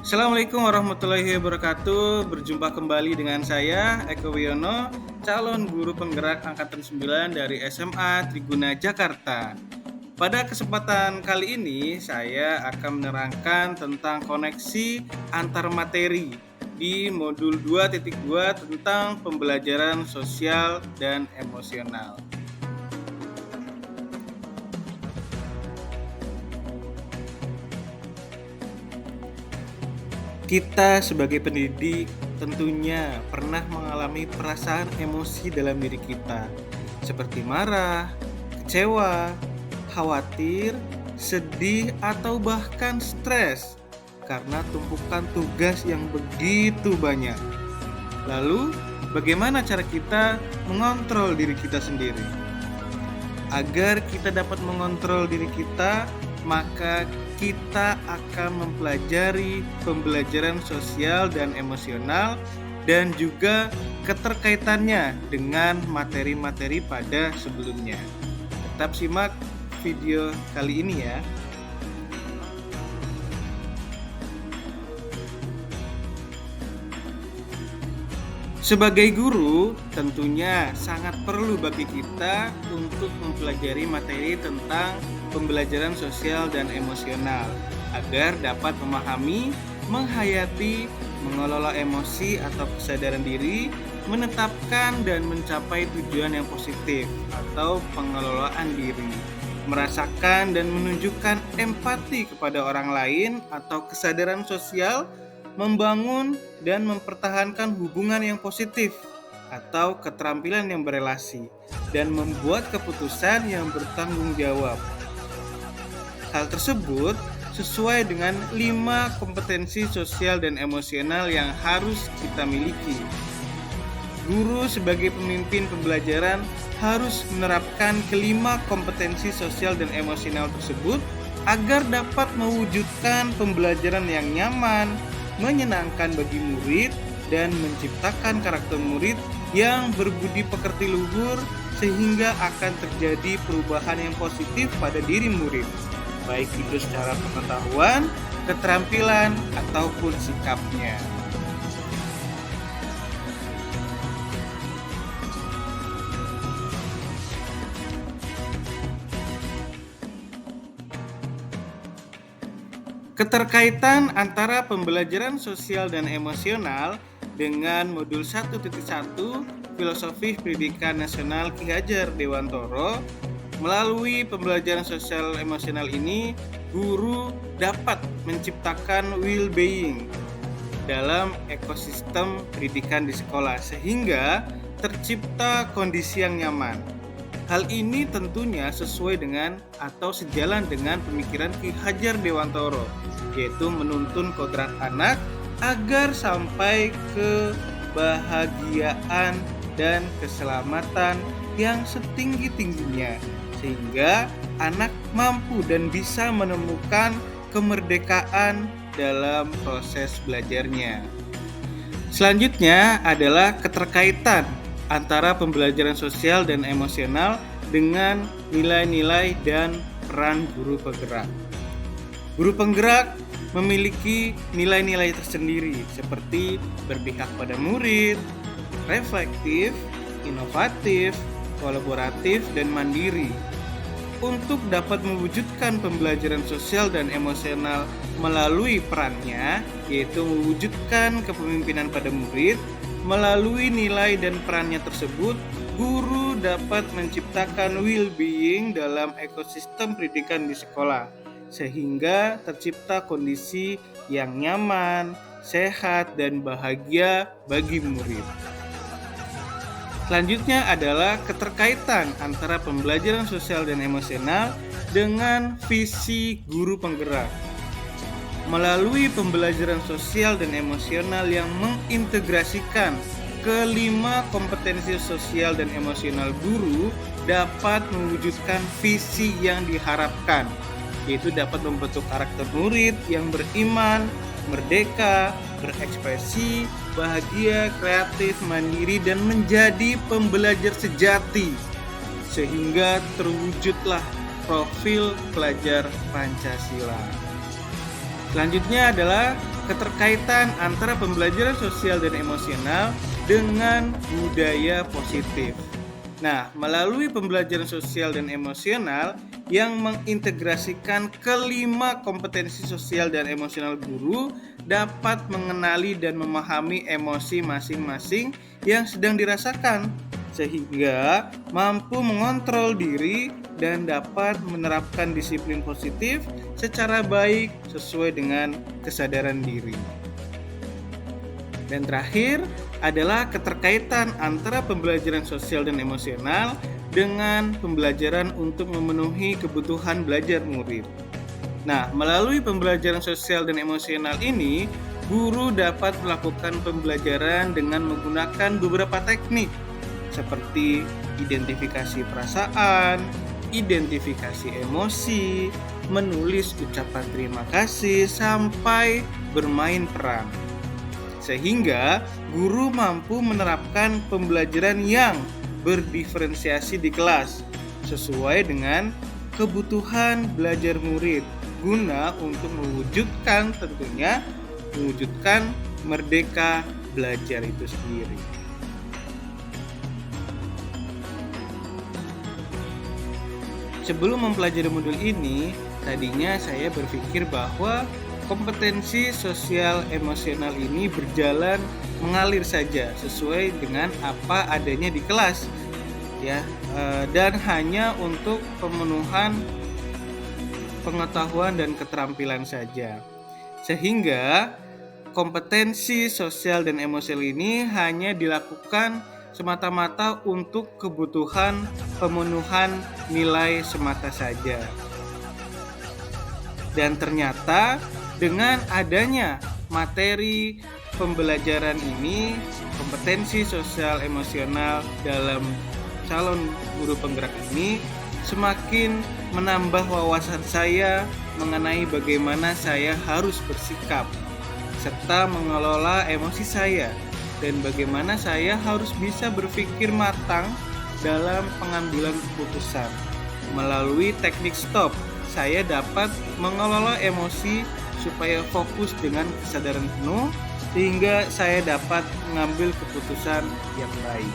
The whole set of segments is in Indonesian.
Assalamualaikum warahmatullahi wabarakatuh. Berjumpa kembali dengan saya Eko Wiono, calon guru penggerak angkatan 9 dari SMA Triguna Jakarta. Pada kesempatan kali ini saya akan menerangkan tentang koneksi antar materi di modul 2.2 tentang pembelajaran sosial dan emosional. Kita sebagai pendidik tentunya pernah mengalami perasaan emosi dalam diri kita, seperti marah, kecewa, khawatir, sedih, atau bahkan stres karena tumpukan tugas yang begitu banyak. Lalu, bagaimana cara kita mengontrol diri kita sendiri? Agar kita dapat mengontrol diri kita, maka kita akan mempelajari pembelajaran sosial dan emosional dan juga keterkaitannya dengan materi-materi pada sebelumnya. Tetap simak video kali ini ya. Sebagai guru, tentunya sangat perlu bagi kita untuk mempelajari materi tentang pembelajaran sosial dan emosional agar dapat memahami, menghayati, mengelola emosi atau kesadaran diri, menetapkan dan mencapai tujuan yang positif atau pengelolaan diri, merasakan dan menunjukkan empati kepada orang lain atau kesadaran sosial, membangun dan mempertahankan hubungan yang positif atau keterampilan yang berelasi, dan membuat keputusan yang bertanggung jawab. Hal tersebut sesuai dengan 5 kompetensi sosial dan emosional yang harus kita miliki. Guru sebagai pemimpin pembelajaran harus menerapkan kelima kompetensi sosial dan emosional tersebut agar dapat mewujudkan pembelajaran yang nyaman, menyenangkan bagi murid, dan menciptakan karakter murid yang berbudi pekerti luhur sehingga akan terjadi perubahan yang positif pada diri murid, baik itu secara pengetahuan, keterampilan, ataupun sikapnya. Keterkaitan antara pembelajaran sosial dan emosional dengan modul 1.1 Filosofi Pendidikan Nasional Ki Hajar Dewantoro. Melalui pembelajaran sosial emosional ini, guru dapat menciptakan well-being dalam ekosistem pendidikan di sekolah sehingga tercipta kondisi yang nyaman. Hal ini tentunya sesuai dengan atau sejalan dengan pemikiran Ki Hajar Dewantoro, yaitu menuntun kodrat anak agar sampai kebahagiaan dan keselamatan yang setinggi-tingginya, sehingga anak mampu dan bisa menemukan kemerdekaan dalam proses belajarnya. Selanjutnya adalah keterkaitan antara pembelajaran sosial dan emosional dengan nilai-nilai dan peran guru penggerak. Guru penggerak memiliki nilai-nilai tersendiri seperti berpihak pada murid, reflektif, inovatif, kolaboratif, dan mandiri. Untuk dapat mewujudkan pembelajaran sosial dan emosional melalui perannya, yaitu mewujudkan kepemimpinan pada murid. Melalui nilai dan perannya tersebut, guru dapat menciptakan well-being dalam ekosistem pendidikan di sekolah, sehingga tercipta kondisi yang nyaman, sehat, dan bahagia bagi murid. Selanjutnya adalah keterkaitan antara pembelajaran sosial dan emosional dengan visi guru penggerak. Melalui pembelajaran sosial dan emosional yang mengintegrasikan kelima kompetensi sosial dan emosional, guru dapat mewujudkan visi yang diharapkan, yaitu dapat membentuk karakter murid yang beriman, merdeka, berekspresi, bahagia, kreatif, mandiri, dan menjadi pembelajar sejati, sehingga terwujudlah profil pelajar Pancasila. Selanjutnya adalah keterkaitan antara pembelajaran sosial dan emosional dengan budaya positif. Nah, melalui pembelajaran sosial dan emosional yang mengintegrasikan kelima kompetensi sosial dan emosional, guru dapat mengenali dan memahami emosi masing-masing yang sedang dirasakan, sehingga mampu mengontrol diri dan dapat menerapkan disiplin positif secara baik sesuai dengan kesadaran diri. Dan terakhir adalah keterkaitan antara pembelajaran sosial dan emosional dengan pembelajaran untuk memenuhi kebutuhan belajar murid. Nah, melalui pembelajaran sosial dan emosional ini, guru dapat melakukan pembelajaran dengan menggunakan beberapa teknik seperti identifikasi perasaan, identifikasi emosi, menulis ucapan terima kasih, sampai bermain peran. Sehingga guru mampu menerapkan pembelajaran yang berdiferensiasi di kelas sesuai dengan kebutuhan belajar murid, guna untuk mewujudkan merdeka belajar itu sendiri. Sebelum mempelajari modul ini, tadinya saya berpikir bahwa kompetensi sosial emosional ini berjalan mengalir saja sesuai dengan apa adanya di kelas, ya, dan hanya untuk pemenuhan pengetahuan dan keterampilan saja. Sehingga kompetensi sosial dan emosional ini hanya dilakukan semata-mata untuk kebutuhan pemenuhan nilai semata saja. Dan ternyata dengan adanya materi pembelajaran ini, kompetensi sosial emosional dalam calon guru penggerak ini semakin menambah wawasan saya mengenai bagaimana saya harus bersikap serta mengelola emosi saya, dan bagaimana saya harus bisa berpikir matang dalam pengambilan keputusan. Melalui teknik stop, saya dapat mengelola emosi supaya fokus dengan kesadaran penuh, sehingga saya dapat mengambil keputusan yang baik.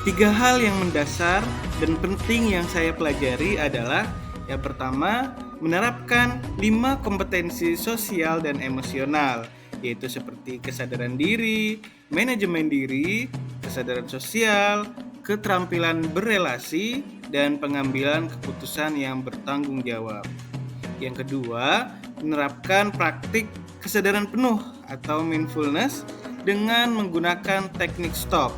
3 hal yang mendasar dan penting yang saya pelajari adalah: yang pertama, menerapkan 5 kompetensi sosial dan emosional, yaitu seperti kesadaran diri, manajemen diri, kesadaran sosial, keterampilan berelasi, dan pengambilan keputusan yang bertanggung jawab. Yang kedua, menerapkan praktik kesadaran penuh atau mindfulness dengan menggunakan teknik stop,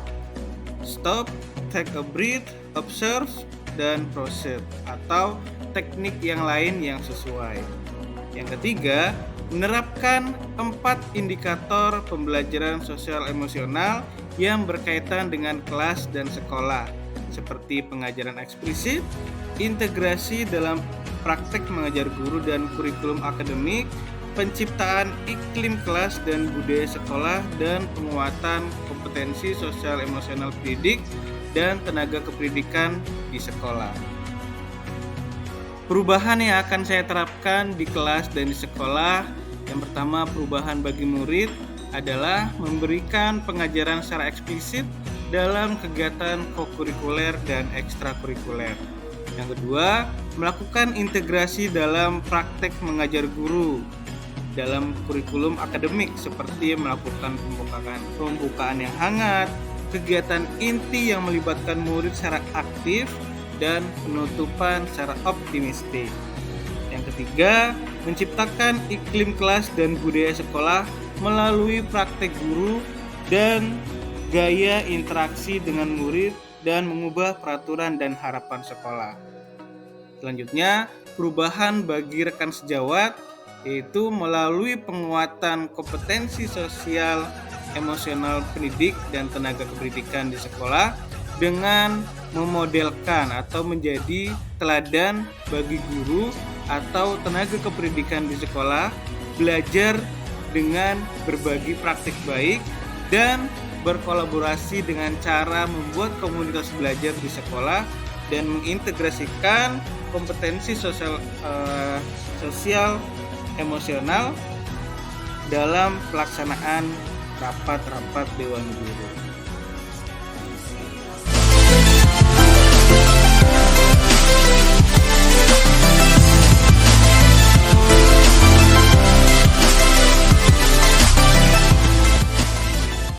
take a breath, observe, dan proceed, atau teknik yang lain yang sesuai. Yang ketiga, menerapkan 4 indikator pembelajaran sosial emosional yang berkaitan dengan kelas dan sekolah, seperti pengajaran eksplisit, integrasi dalam praktek mengajar guru dan kurikulum akademik, penciptaan iklim kelas dan budaya sekolah, dan penguatan kompetensi sosial emosional pendidik dan tenaga kependidikan di sekolah. Perubahan yang akan saya terapkan di kelas dan di sekolah, yang pertama, perubahan bagi murid adalah memberikan pengajaran secara eksplisit dalam kegiatan kokurikuler dan ekstrakurikuler. Yang kedua, melakukan integrasi dalam praktek mengajar guru dalam kurikulum akademik, seperti melakukan pembukaan yang hangat, kegiatan inti yang melibatkan murid secara aktif, dan penutupan secara optimistik. Yang ketiga, menciptakan iklim kelas dan budaya sekolah melalui praktek guru dan gaya interaksi dengan murid, dan mengubah peraturan dan harapan sekolah. Selanjutnya, perubahan bagi rekan sejawat, yaitu melalui penguatan kompetensi sosial emosional pendidik dan tenaga kependidikan di sekolah dengan memodelkan atau menjadi teladan bagi guru atau tenaga kependidikan di sekolah, belajar dengan berbagi praktik baik dan berkolaborasi dengan cara membuat komunitas belajar di sekolah, dan mengintegrasikan kompetensi sosial emosional dalam pelaksanaan rapat-rapat Dewan Guru.